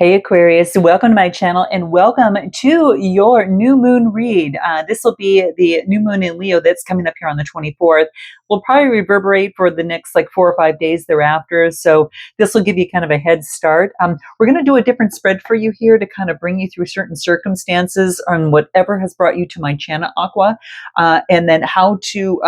Hey Aquarius, welcome to my channel and welcome to your new moon read. This will be the new moon in Leo that's coming up here on the 24th. Will probably reverberate for the next like 4 or 5 days thereafter. So this will give you kind of a head start. We're going to do a different spread for you here to kind of bring you through certain circumstances on whatever has brought you to my channel, Aqua, and then how to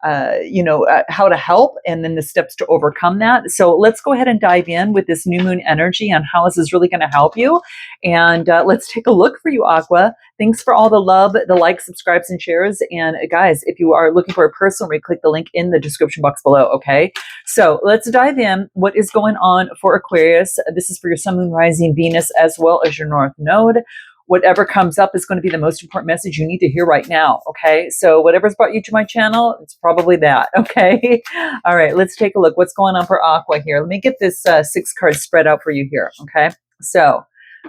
how to help and then the steps to overcome that. So let's go ahead and dive in with this new moon energy on how this is really going to help you. And let's take a look for you, Aqua. Thanks for all the love, the likes, subscribes, and shares. And guys, if you are looking for a personal read, click the link in the description box below, okay? So let's dive in. What is going on for Aquarius? This is for your sun, moon, rising, Venus, as well as your north node. Whatever comes up is going to be the most important message you need to hear right now. Okay. So whatever's brought you to my channel, it's probably that. Okay. All right. Let's take a look. What's going on for Aqua here? Let me get this 6 card spread out for you here. Okay. So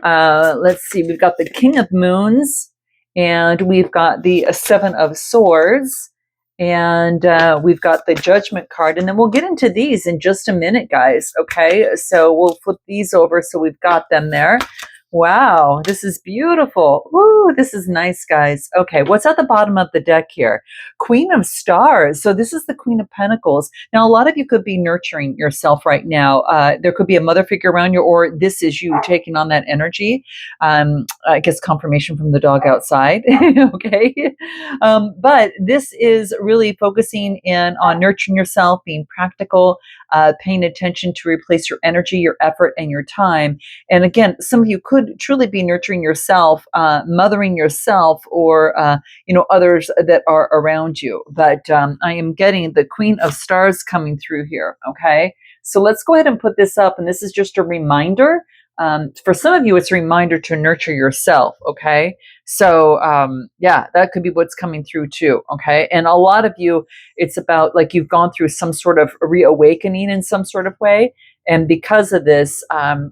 let's see. We've got the King of Moons and we've got the 7 of Swords and we've got the Judgment card. And then we'll get into these in just a minute, guys. Okay. So we'll flip these over. So we've got them there. Wow, this is beautiful. Woo, this is nice, guys. Okay, what's at the bottom of the deck here? Queen of Stars. So this is the Queen of Pentacles. Now, a lot of you could be nurturing yourself right now. There could be a mother figure around you, or this is you taking on that energy. I guess confirmation from the dog outside. Okay. But this is really focusing in on nurturing yourself, being practical, paying attention to replace your energy, your effort, and your time. And again, some of you could truly be nurturing yourself, mothering yourself, or others that are around you. But I am getting the Queen of Stars coming through here. Okay, so let's go ahead and put this up, and this is just a reminder. For some of you, it's a reminder to nurture yourself. Okay, so yeah, that could be what's coming through too. Okay, and a lot of you, it's about like you've gone through some sort of reawakening in some sort of way. And because of this,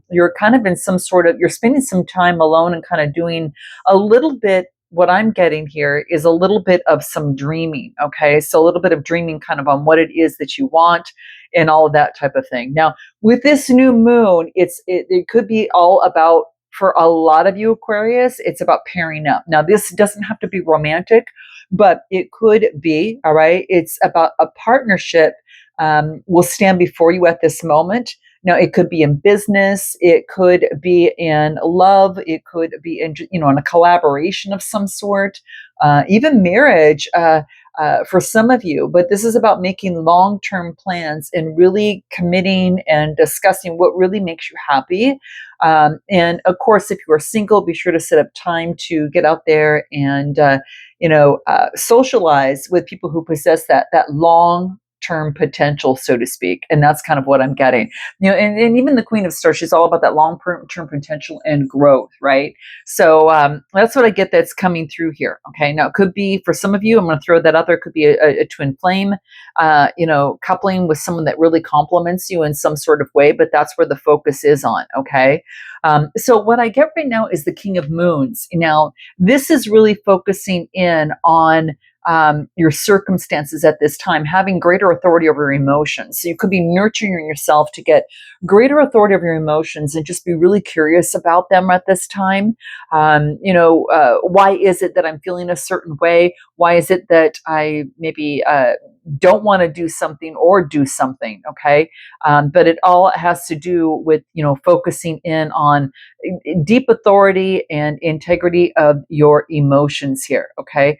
you're kind of in some sort of, you're spending some time alone and kind of doing a little bit. What I'm getting here is a little bit of some dreaming. Okay. So a little bit of dreaming kind of on what it is that you want and all of that type of thing. Now, with this new moon, it could be all about, for a lot of you Aquarius, it's about pairing up. Now, this doesn't have to be romantic, but it could be, all right? It's about a partnership will stand before you at this moment. Now, it could be in business, it could be in love, it could be in in a collaboration of some sort, even marriage for some of you. But this is about making long-term plans and really committing and discussing what really makes you happy. And of course, if you are single, be sure to set up time to get out there and socialize with people who possess that long term potential, so to speak. And that's kind of what I'm getting. And even the Queen of Stars, she's all about that long term potential and growth, right? So that's what I get that's coming through here. Okay. Now it could be for some of you, I'm going to throw that out there, it could be a twin flame, coupling with someone that really complements you in some sort of way, but that's where the focus is on. Okay. So what I get right now is the King of Moons. Now, this is really focusing in on your circumstances at this time, having greater authority over your emotions. So you could be nurturing yourself to get greater authority over your emotions and just be really curious about them at this time. Why is it that I'm feeling a certain way? Why is it that I maybe don't want to do something or do something? Okay. But it all has to do with, focusing in on deep authority and integrity of your emotions here. Okay.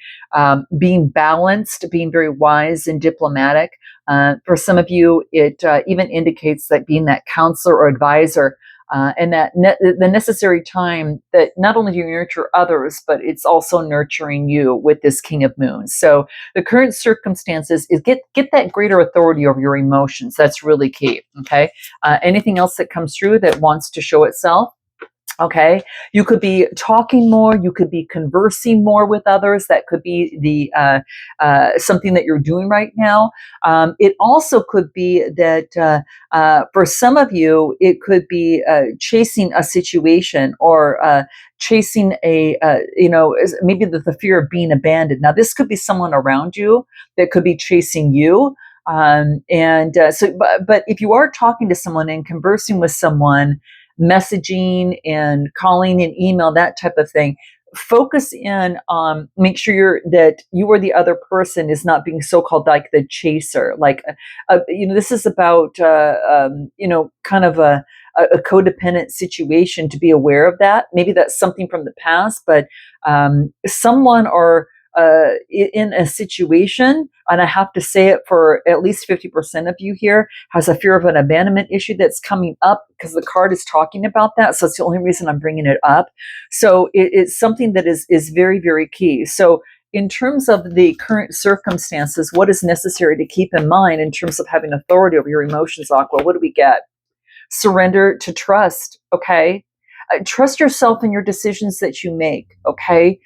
Being balanced, being very wise and diplomatic. For some of you, it even indicates that being that counselor or advisor and that the necessary time that not only do you nurture others, but it's also nurturing you with this King of Moons. So the current circumstances is get that greater authority over your emotions. That's really key. Okay. Anything else that comes through that wants to show itself? Okay, you could be talking more, you could be conversing more with others. That could be the something that you're doing right now. It also could be that for some of you, it could be chasing a situation or chasing maybe the fear of being abandoned. Now, this could be someone around you that could be chasing you. But if you are talking to someone and conversing with someone, messaging and calling and email, that type of thing. Focus in on, make sure that you or the other person is not being so-called like the chaser. Like, this is about, kind of a codependent situation, to be aware of that. Maybe that's something from the past, but someone or in a situation, and I have to say it for at least 50% of you here, has a fear of an abandonment issue that's coming up because the card is talking about that. So it's the only reason I'm bringing it up. So it's something that is very, very key. So in terms of the current circumstances, what is necessary to keep in mind in terms of having authority over your emotions, Aqua? What do we get? Surrender to trust. Okay. Trust yourself in your decisions that you make. Okay.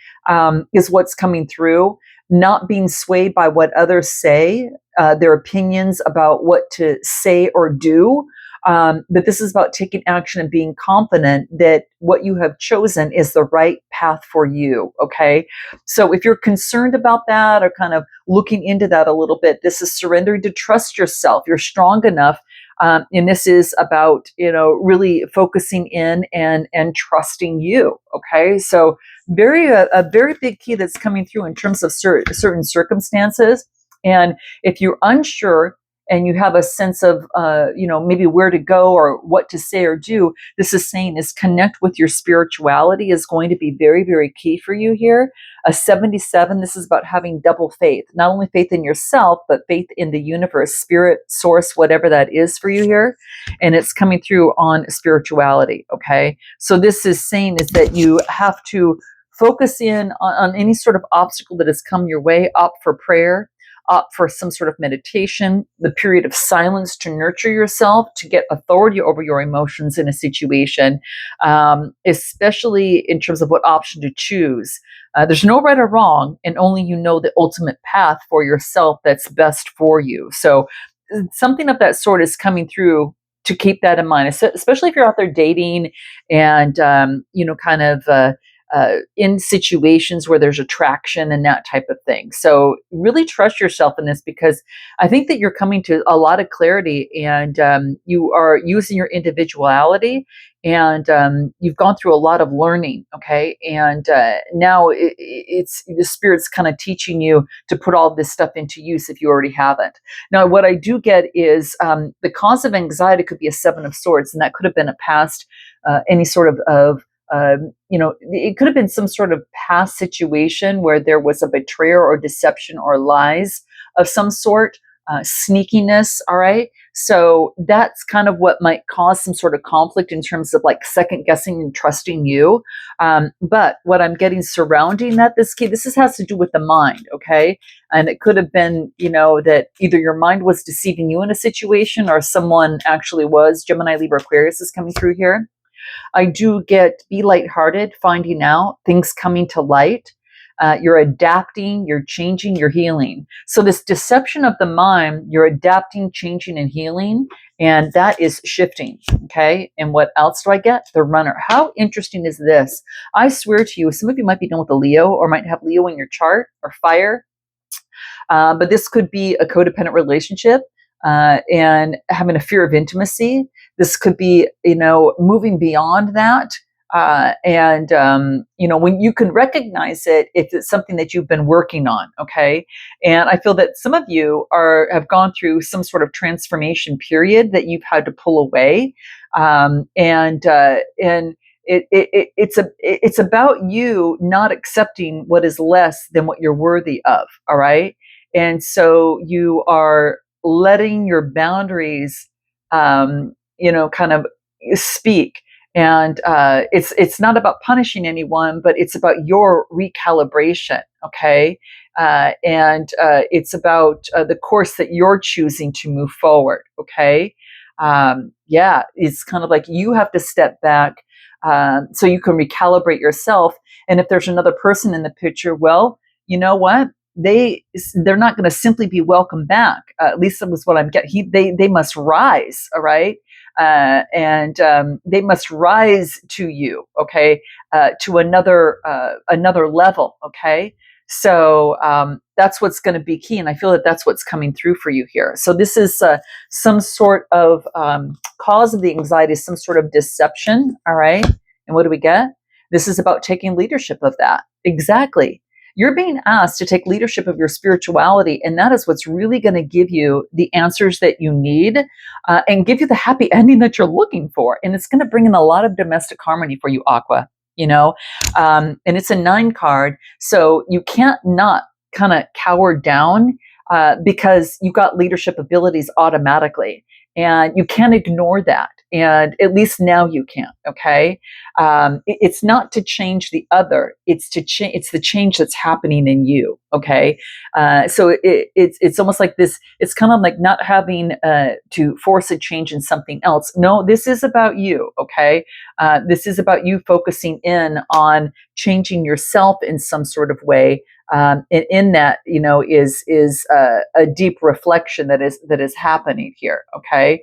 Is what's coming through. Not being swayed by what others say, their opinions about what to say or do. But this is about taking action and being confident that what you have chosen is the right path for you. Okay. So if you're concerned about that or kind of looking into that a little bit, this is surrendering to trust yourself. You're strong enough. And this is about, really focusing in and trusting you. Okay. So a very big key that's coming through in terms of certain circumstances. And if you're unsure and you have a sense of, maybe where to go or what to say or do, this is saying is connect with your spirituality is going to be very, very key for you here. A 77, this is about having double faith, not only faith in yourself, but faith in the universe, spirit, source, whatever that is for you here. And it's coming through on spirituality. Okay. So this is saying is that you have to focus in on any sort of obstacle that has come your way, opt for prayer, opt for some sort of meditation, the period of silence to nurture yourself, to get authority over your emotions in a situation, especially in terms of what option to choose. There's no right or wrong, and only you know the ultimate path for yourself that's best for you. So something of that sort is coming through to keep that in mind, especially if you're out there dating and, kind of in situations where there's attraction and that type of thing. So really trust yourself in this, because I think that you're coming to a lot of clarity, and you are using your individuality, and you've gone through a lot of learning. Okay. And now it's the spirit's kind of teaching you to put all this stuff into use if you already haven't. Now, what I do get is the cause of anxiety could be a 7 of swords, and that could have been a past, any sort of it could have been some sort of past situation where there was a betrayal or deception or lies of some sort, sneakiness. All right. So that's kind of what might cause some sort of conflict in terms of like second guessing and trusting you. But what I'm getting surrounding that, has to do with the mind. Okay. And it could have been, that either your mind was deceiving you in a situation or someone actually was. Gemini, Libra, Aquarius is coming through here. I do get be lighthearted, finding out things coming to light. You're adapting, you're changing, you're healing. So this deception of the mind, you're adapting, changing, and healing, and that is shifting. Okay. And what else do I get? The runner. How interesting is this? I swear to you, some of you might be dealing with a Leo or might have Leo in your chart or fire. But this could be a codependent relationship and having a fear of intimacy. This could be, moving beyond that. When you can recognize it, if it's something that you've been working on. Okay. And I feel that some of you have gone through some sort of transformation period that you've had to pull away. It's about you not accepting what is less than what you're worthy of. All right. And so you are letting your boundaries, kind of speak. And it's not about punishing anyone, but it's about your recalibration. Okay. It's about the course that you're choosing to move forward. Okay. It's kind of like you have to step back so you can recalibrate yourself. And if there's another person in the picture, well, you know what? They're not going to simply be welcomed back. At least that was what I'm getting. They must rise. All right. They must rise to you. Okay. To another level. Okay. So that's what's going to be key. And I feel that that's what's coming through for you here. So this is some sort of cause of the anxiety, some sort of deception. All right. And what do we get? This is about taking leadership of that. Exactly. You're being asked to take leadership of your spirituality, and that is what's really going to give you the answers that you need and give you the happy ending that you're looking for. And it's going to bring in a lot of domestic harmony for you, Aqua. You know, and it's a 9 card, so you can't not kind of cower down because you got leadership abilities automatically, and you can't ignore that. And at least now you can. Okay, it's not to change the other; it's to change. It's the change that's happening in you. Okay, so it's almost like this. It's kind of like not having to force a change in something else. No, this is about you. Okay, this is about you focusing in on changing yourself in some sort of way. And in that, is a deep reflection that is happening here. Okay,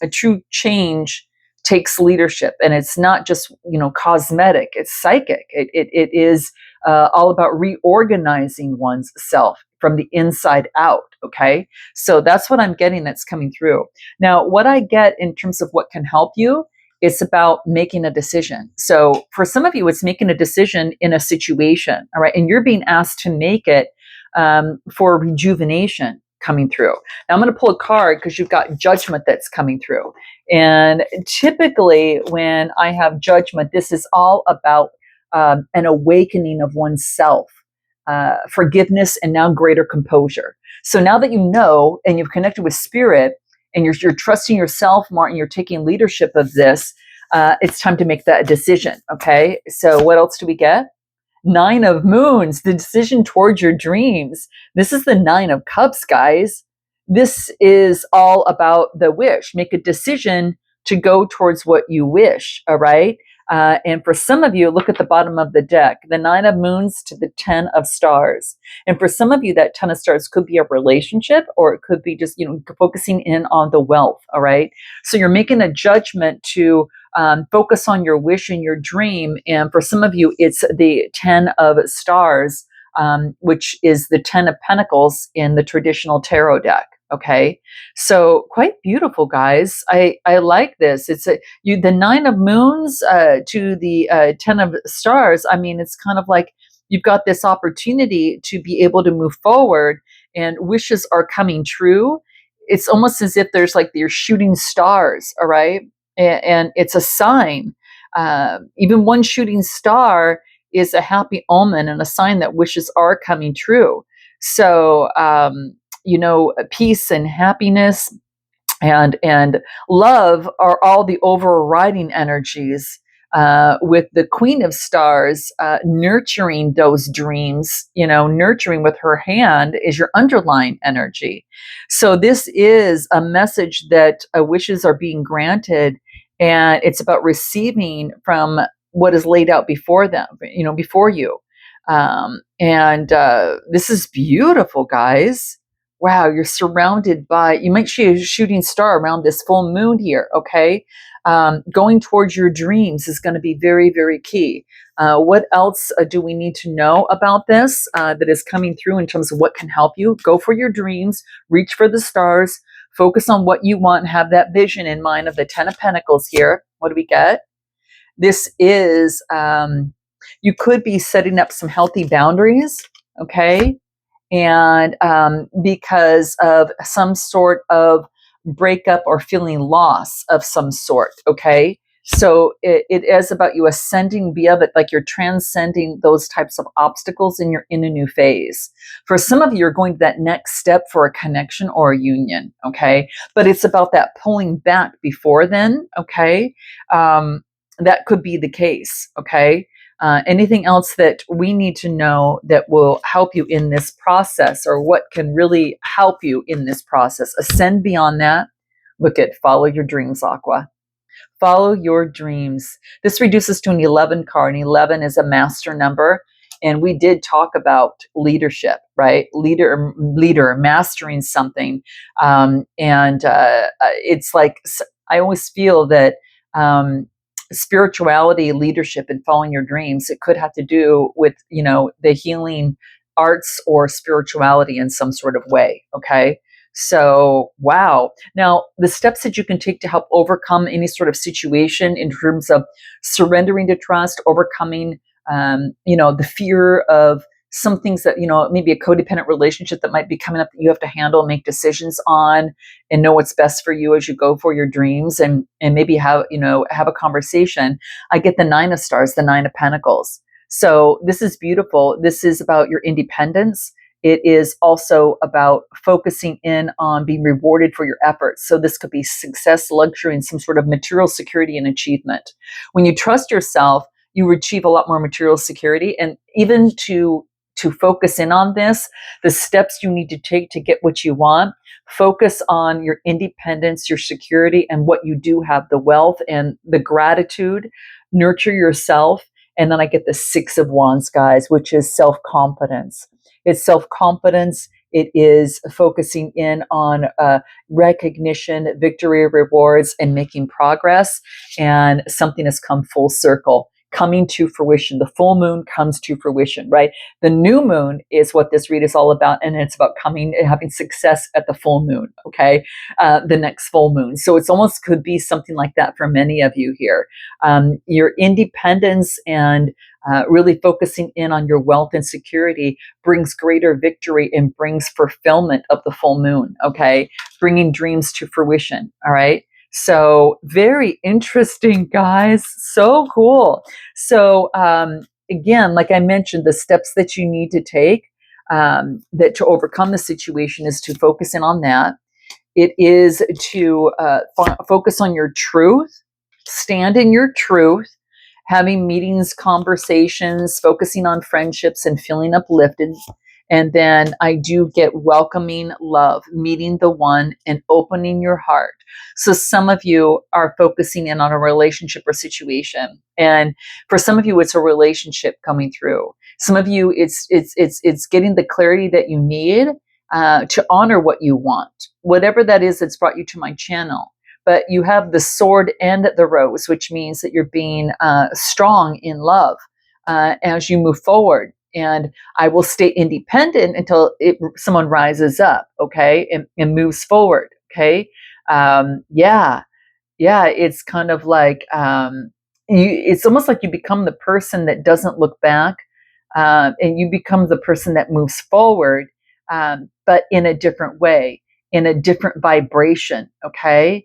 a true change takes leadership, and it's not just cosmetic. It's psychic. It is all about reorganizing one's self from the inside out. Okay, so that's what I'm getting. That's coming through. Now, what I get in terms of what can help you, it's about making a decision. So for some of you, it's making a decision in a situation, all right? And you're being asked to make it for rejuvenation coming through. Now I'm going to pull a card because you've got judgment that's coming through. And typically when I have judgment, this is all about an awakening of oneself, forgiveness, and now greater composure. So now that you know and you've connected with spirit, and you're trusting yourself more, and you're taking leadership of this, it's time to make that decision. Okay, so what else do we get? 9 of Moons, the decision towards your dreams. This is the 9 of Cups, guys. This is all about the wish. Make a decision to go towards what you wish. All right. And for some of you, look at the bottom of the deck, the 9 of Moons to the 10 of Stars. And for some of you, that 10 of Stars could be a relationship, or it could be just, focusing in on the wealth. All right. So you're making a judgment to focus on your wish and your dream. And for some of you, it's the 10 of Stars, which is the 10 of Pentacles in the traditional tarot deck. Okay, so quite beautiful, guys. I like this. It's the 9 of Moons to the 10 of Stars. I mean, it's kind of like you've got this opportunity to be able to move forward, and wishes are coming true. It's almost as if there's like you're shooting stars. All right, and it's a sign. Even one shooting star is a happy omen and a sign that wishes are coming true. So peace and happiness and love are all the overriding energies, with the Queen of Stars nurturing those dreams. Nurturing with her hand is your underlying energy. So this is a message that wishes are being granted, and it's about receiving from what is laid out before them, before you. And this is beautiful, guys. Wow, you're surrounded by, you might see a shooting star around this full moon here, okay? Going towards your dreams is going to be very, very key. What else do we need to know about this that is coming through in terms of what can help you? Go for your dreams, reach for the stars, focus on what you want, and have that vision in mind of the 10 of Pentacles here. What do we get? This is, you could be setting up some healthy boundaries, okay? And because of some sort of breakup or feeling loss of some sort, okay? So it is about you ascending beyond it, like you're transcending those types of obstacles and you're in a new phase. For some of you, you're going to that next step for a connection or a union, okay? But it's about that pulling back before then, okay? That could be the case, okay? Anything else that we need to know that will help you in this process, or what can really help you in this process? Ascend beyond that. Look at follow your dreams, Aqua. Follow your dreams. This reduces to an 11 card, and 11 is a master number. And we did talk about leadership, right? Leader, mastering something. And it's like, I always feel that spirituality, leadership, and following your dreams. It could have to do with, the healing arts or spirituality in some sort of way. Okay. So, wow. Now, the steps that you can take to help overcome any sort of situation in terms of surrendering to trust, overcoming, the fear of some things that, maybe a codependent relationship that might be coming up that you have to handle, make decisions on, and know what's best for you as you go for your dreams, and maybe have a conversation. I get the 9 of Stars, the 9 of Pentacles. So this is beautiful. This is about your independence. It is also about focusing in on being rewarded for your efforts. So this could be success, luxury, and some sort of material security and achievement. When you trust yourself, you achieve a lot more material security. And even to focus in on this, the steps you need to take to get what you want, focus on your independence, your security, and what you do have, the wealth and the gratitude. Nurture yourself. And then I get the 6 of Wands, guys, which is self-confidence. It's self-confidence. It is focusing in on recognition, victory, rewards, and making progress. And something has come full circle, coming to fruition. The full moon comes to fruition, right? The new moon is what this read is all about. And it's about having success at the full moon, okay? The next full moon. So it's almost could be something like that for many of you here. Your independence and really focusing in on your wealth and security brings greater victory and brings fulfillment of the full moon, okay? Bringing dreams to fruition, all right? So very interesting, guys. So cool. So again, like I mentioned, the steps that you need to take that to overcome the situation is to focus in on that. It is to focus on your truth, stand in your truth, having meetings, conversations, focusing on friendships and feeling uplifted. And then I do get welcoming love, meeting the one and opening your heart. So some of you are focusing in on a relationship or situation. And for some of you, it's a relationship coming through. Some of you, it's getting the clarity that you need to honor what you want, whatever that is that's brought you to my channel. But you have the sword and the rose, which means that you're being strong in love as you move forward. And I will stay independent until someone rises up, okay, and moves forward, okay? Yeah, it's kind of like, it's almost like you become the person that doesn't look back, and you become the person that moves forward, but in a different way, in a different vibration, okay?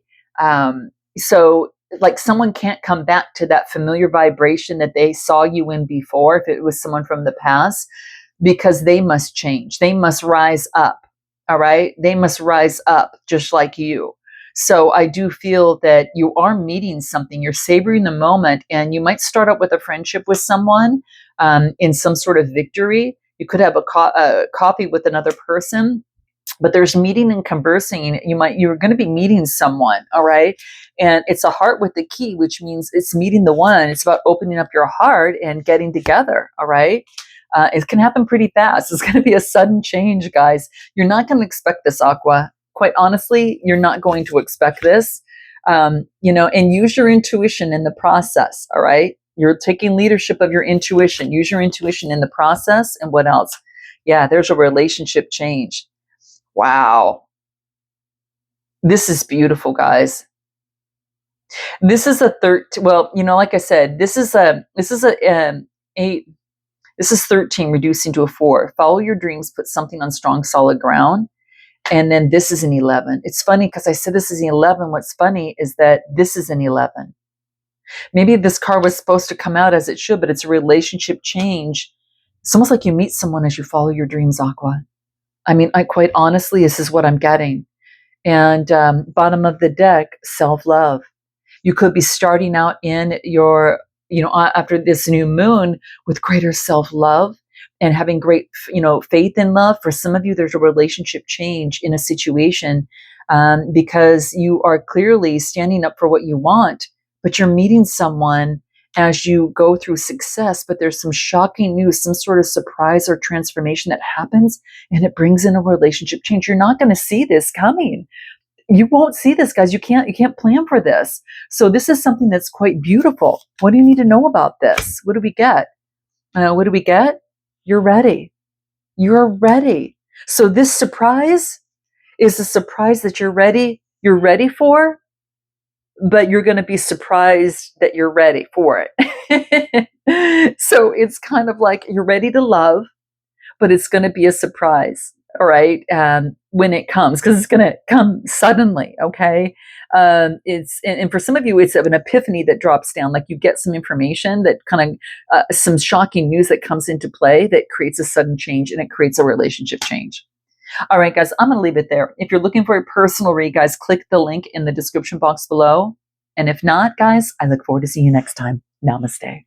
So like someone can't come back to that familiar vibration that they saw you in before, if it was someone from the past, because they must change. They must rise up. All right. They must rise up just like you. So I do feel that you are meeting something. You're savoring the moment, and you might start out with a friendship with someone in some sort of victory. You could have a coffee with another person, but there's meeting and conversing. You're going to be meeting someone, all right? And it's a heart with the key, which means it's meeting the one. It's about opening up your heart and getting together, all right? It can happen pretty fast. It's going to be a sudden change, guys. You're not going to expect this, Aqua. Quite honestly, you're not going to expect this. And use your intuition in the process, all right? You're taking leadership of your intuition. Use your intuition in the process. And what else? Yeah, there's a relationship change. Wow. This is beautiful, guys. This is a 13. Well, like I said, this is 8. This is 13 reducing to a 4. Follow your dreams, put something on strong, solid ground. And then this is an 11. It's funny because I said this is an 11. What's funny is that this is an 11. Maybe this card was supposed to come out as it should, but it's a relationship change. It's almost like you meet someone as you follow your dreams, Aqua. I mean, quite honestly, this is what I'm getting. And bottom of the deck, self-love. You could be starting out in your, after this new moon with greater self-love and having great, faith in love. For some of you, there's a relationship change in a situation because you are clearly standing up for what you want, but you're meeting someone as you go through success, but there's some shocking news, some sort of surprise or transformation that happens, and it brings in a relationship change. You're not going to see this coming. You won't see this, guys. You can't plan for this. So this is something that's quite beautiful. What do you need to know about this? What do we get? What do we get? You're ready. You're ready. So this surprise is a surprise that you're ready for, but you're going to be surprised that you're ready for it. So it's kind of like you're ready to love, but it's going to be a surprise. All right. When it comes, because it's going to come suddenly. Okay. And for some of you, it's an epiphany that drops down. Like you get some information that kind of, some shocking news that comes into play that creates a sudden change, and it creates a relationship change. All right, guys, I'm going to leave it there. If you're looking for a personal read, guys, click the link in the description box below. And if not, guys, I look forward to seeing you next time. Namaste.